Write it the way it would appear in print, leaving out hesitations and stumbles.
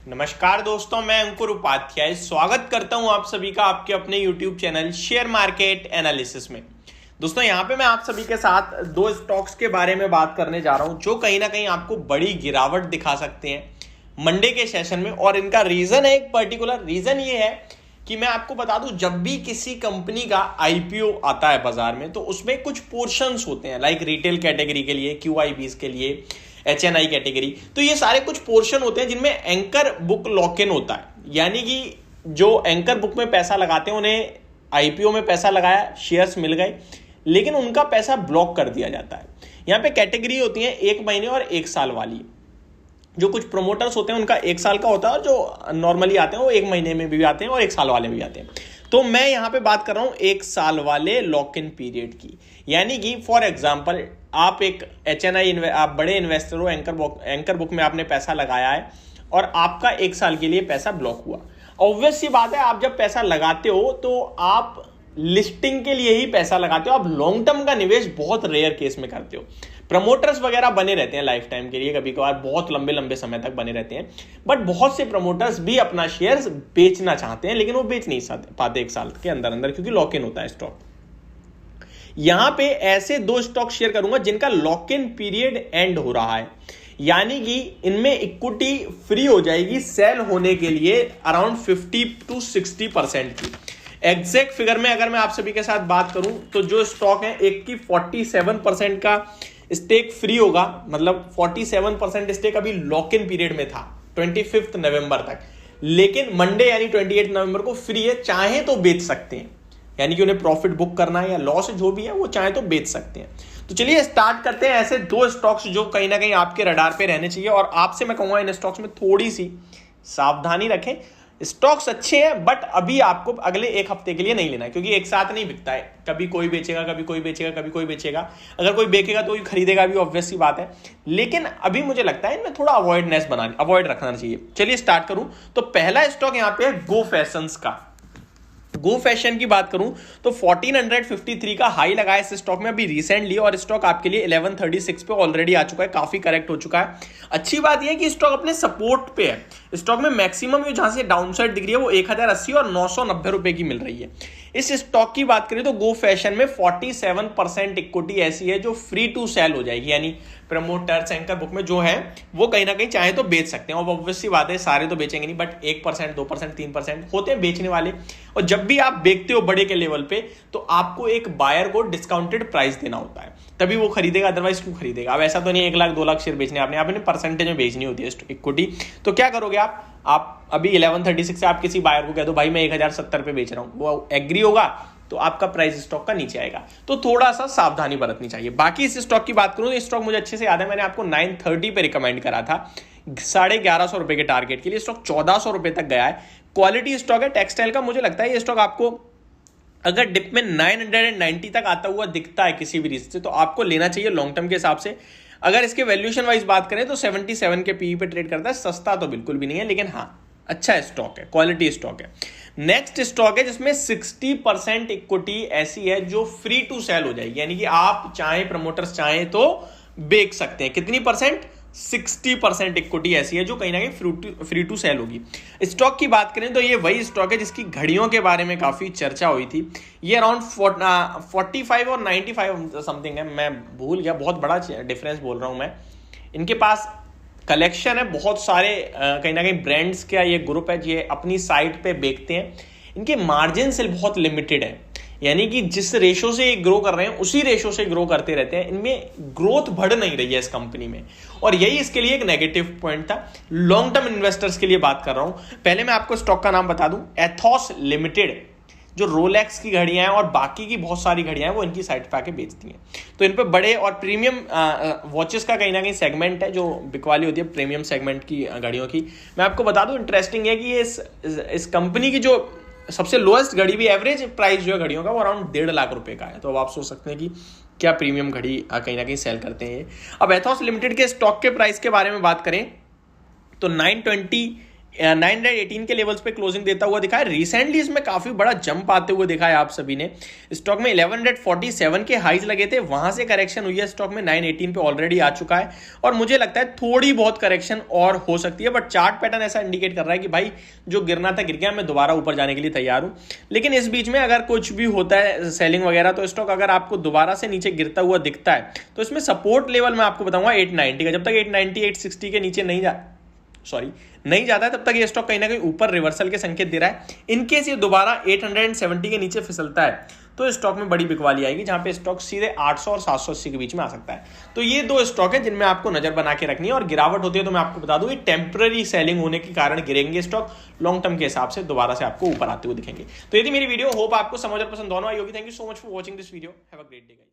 नमस्कार दोस्तों, मैं अंकुर उपाध्याय स्वागत करता हूं आप सभी का आपके अपने YouTube channel share market analysis में। दोस्तों यहां पे मैं आप सभी के साथ दो स्टॉक्स के बारे में बात करने जा रहा हूं जो कहीं ना कहीं आपको बड़ी गिरावट दिखा सकते हैं मंडे के सेशन में। और इनका रीजन है, एक पर्टिकुलर रीजन ये है कि मैं आपको बता दूं, जब भी किसी कंपनी का आईपीओ आता है बाजार में तो उसमें कुछ पोर्शंस होते हैं, लाइक रिटेल कैटेगरी के लिए, क्यूआईबीज के लिए, एचएनआई कैटेगरी। तो ये सारे कुछ पोर्शन होते हैं जिनमें एंकर बुक लॉक इन होता है, यानी कि जो एंकर बुक में पैसा लगाते हैं उन्हें आईपीओ में पैसा लगाया, शेयर्स मिल गए, लेकिन उनका पैसा ब्लॉक कर दिया जाता है। यहाँ पे कैटेगरी होती है 1 महीने और 1 साल वाली। जो कुछ प्रोमोटर्स होते हैं उनका 1 साल का होता है और जो नॉर्मली आते हैं वो 1 महीने में भी आते हैं और 1 साल वाले भी आते हैं। तो मैं यहाँ पे बात कर रहा हूँ 1 साल वाले लॉक इन पीरियड की, यानी कि फॉर एग्जांपल आप एक एचएनआई, आप बड़े इन्वेस्टर हो, एंकर बुक में आपने पैसा लगाया है और आपका 1 साल के लिए पैसा ब्लॉक हुआ। ऑब्वियस सी बात है, आप जब पैसा लगाते हो तो आप लिस्टिंग के लिए ही पैसा लगाते हो, आप लॉन्ग टर्म का निवेश बहुत रेयर केस में करते हो। प्रमोटर्स वगैरह बने रहते हैं लाइफ टाइम के लिए, कभी कभार बहुत लंबे लंबे समय तक बने रहते हैं, बट बहुत से प्रमोटर्स भी अपना शेयर्स बेचना चाहते हैं लेकिन वो बेच नहीं पाते 1 साल के अंदर अंदर, क्योंकि लॉक इन होता है स्टॉक। यहां पे ऐसे दो स्टॉक शेयर करूंगा जिनका लॉक इन पीरियड एंड हो रहा है, यानी कि इनमें इक्विटी फ्री हो जाएगी सेल होने के लिए अराउंड 50 to 60% की। एग्जैक्ट फिगर में अगर मैं आप सभी के साथ बात करूं तो जो स्टॉक है एक की 47% का स्टेक फ्री होगा, मतलब 47% स्टेक अभी लॉक इन पीरियड में था 25 नवंबर तक, लेकिन मंडे यानी 28 नवंबर को फ्री है, चाहे तो बेच सकते हैं, यानी कि उन्हें प्रॉफिट बुक करना है या लॉस जो भी है वो चाहे तो बेच सकते हैं। तो चलिए स्टार्ट करते हैं ऐसे दो स्टॉक्स जो कहीं ना कहीं आपके रडार पे रहने चाहिए, और आपसे मैं कहूंगा इन स्टॉक्स में थोड़ी सी सावधानी रखें। स्टॉक्स अच्छे हैं बट अभी आपको अगले 1 हफ्ते के लिए नहीं लेना है, क्योंकि एक साथ नहीं बिकता है, कभी कोई बेचेगा, कभी कोई बेचेगा, कभी कोई बेचेगा। अगर कोई बेचेगा तो कोई खरीदेगा भी, ऑब्वियस सी बात है, लेकिन अभी मुझे लगता है इनमें थोड़ा अवॉइड रखना चाहिए। चलिए स्टार्ट करूं तो पहला स्टॉक यहां पे है गो फैशंस का। गो फैशन की बात करूं तो 1453 का हाई लगा है इस स्टॉक में अभी रिसेंटली, और स्टॉक आपके लिए 1136 पे ऑलरेडी आ चुका है, काफी करेक्ट हो चुका है। अच्छी बात यह है कि स्टॉक अपने सपोर्ट पे है। स्टॉक में मैक्सिमम जहां से डाउनसाइड दिख रही है वो 1080 और 990 रुपए की मिल रही है। इस स्टॉक की बात करें तो गो फैशन में 47% इक्विटी ऐसी है जो फ्री टू सेल हो जाएगी, यानी प्रमोटर्स एंकर बुक में जो है वो कहीं ना कहीं चाहे तो बेच सकते हैं। और ऑब्वियसली बात है सारे तो बेचेंगे नहीं, बट 1%, 2%, 3% होते हैं बेचने वाले। और जब भी आप बेचते हो बड़े के लेवल पे तो आपको एक बायर को डिस्काउंटेड प्राइस देना होता है, तभी वो खरीदेगा, अदरवाइज क्यों खरीदेगा। अब ऐसा तो नहीं 1 लाख 2 लाख शेयर बेचने आपने परसेंटेज में बेचनी होती है इक्विटी। तो क्या करोगे आप अभी 1136 से आप किसी बायर को कह दो भाई मैं 1070 पे बेच रहा हूं, वो एग्री होगा तो आपका प्राइस स्टॉक का नीचे आएगा। तो थोड़ा सा सावधानी बरतनी चाहिए। बाकी इस स्टॉक की बात करूं तो स्टॉक मुझे अच्छे से याद है, मैंने आपको 930 पे रिकमेंड करा था 1150 रुपए के टारगेट के लिए। स्टॉक 1400 रुपए तक गया है। क्वालिटी स्टॉक है टेक्सटाइल का। मुझे लगता है ये स्टॉक आपको अगर डिप में 990 तक आता हुआ दिखता है किसी भी रीजन से तो आपको लेना चाहिए लॉन्ग टर्म के हिसाब से। अगर इसके वैल्यूएशन वाइज बात करें तो 77 के पीई पे ट्रेड करता है, सस्ता तो बिल्कुल भी नहीं है, लेकिन हाँ अच्छा स्टॉक है, क्वालिटी स्टॉक है। नेक्स्ट स्टॉक है जिसमें 60% इक्विटी ऐसी है जो फ्री टू सेल हो जाएगी, यानी कि आप चाहे प्रमोटर्स चाहे तो बेच सकते हैं। कितनी परसेंट? 60% इक्विटी ऐसी है जो कहीं ना कहीं फ्री टू सेल होगी। स्टॉक की बात करें तो ये वही स्टॉक है जिसकी घड़ियों के बारे में काफी चर्चा हुई थी। ये अराउंड 45 और 95 समथिंग है, मैं भूल गया, बहुत बड़ा डिफरेंस बोल रहा हूं मैं। इनके पास कलेक्शन है बहुत सारे, कहीं ना कहीं ब्रांड्स का ये ग्रुप है जो अपनी साइट पे बेचते हैं। इनके मार्जिन से बहुत लिमिटेड है, यानी कि जिस रेशो से ग्रो कर रहे हैं उसी रेशो से ग्रो करते रहते हैं। इनमें ग्रोथ बढ़ नहीं रही है इस कंपनी में, और यही इसके लिए एक नेगेटिव पॉइंट था। लॉन्ग टर्म इन्वेस्टर्स के लिए बात कर रहा हूं। पहले मैं आपको स्टॉक का नाम बता दूं, एथॉस लिमिटेड, जो रोलेक्स की घड़ियां हैं और बाकी की बहुत सारी घड़ियां हैं वो इनकी साइट पे आके बेचती हैं। तो इन पे बड़े और प्रीमियम वॉचेस का कहीं ना कहीं सेगमेंट है जो बिकवाली होती है प्रीमियम सेगमेंट की घड़ियों की। मैं आपको बता दूं इंटरेस्टिंग है कि इस कंपनी की जो सबसे लोएस्ट घड़ी भी एवरेज प्राइस जो है घड़ियों का वो अराउंड 1.5 लाख रुपए का है। तो अब आप सोच सकते हैं कि क्या प्रीमियम घड़ी कहीं ना कहीं सेल करते हैं। अब एथॉस लिमिटेड के स्टॉक के प्राइस के बारे में बात करें तो 920 918 के लेवल्स पे क्लोजिंग देता हुआ दिखा है। रिसेंटली इसमें काफी बड़ा जंप आते हुए दिखा है आप सभी ने। स्टॉक में 1147 के हाइज लगे थे, वहां से करेक्शन हुई है, स्टॉक में 918 पे ऑलरेडी आ चुका है और मुझे लगता है थोड़ी बहुत करेक्शन और हो सकती है, बट चार्ट पैटर्न ऐसा इंडिकेट कर रहा है कि भाई जो गिरना था गिर गया, मैं दोबारा ऊपर जाने के लिए तैयार हूं। लेकिन इस बीच में अगर कुछ भी होता है सेलिंग वगैरह, तो स्टॉक अगर आपको दोबारा से नीचे गिरता हुआ दिखता है तो इसमें सपोर्ट लेवल मैं आपको बताऊंगा 890 का। जब तक 890 860 के नीचे नहीं जाता है तब तक ये स्टॉक कहीं ना कहीं ऊपर रिवर्सल के संकेत दे रहा है। इनकेस ये दोबारा 870 के नीचे फिसलता है तो स्टॉक में बड़ी बिकवाली आएगी, जहां पे स्टॉक सीधे 800 और 780 के बीच में आ सकता है। तो ये दो स्टॉक है जिनमें आपको नजर बना के रखनी है, और गिरावट होती है तो मैं आपको बता दूं ये टेम्पररी सेलिंग होने के कारण गिरेंगे स्टॉक, लॉन्ग टर्म के हिसाब से दोबारा से आपको ऊपर आते हुए दिखेंगे। तो यदि मेरी वीडियो होप आपको समझ और पसंद दोनों आई होगी। Thank you so much for watching this video. Have a great day guys.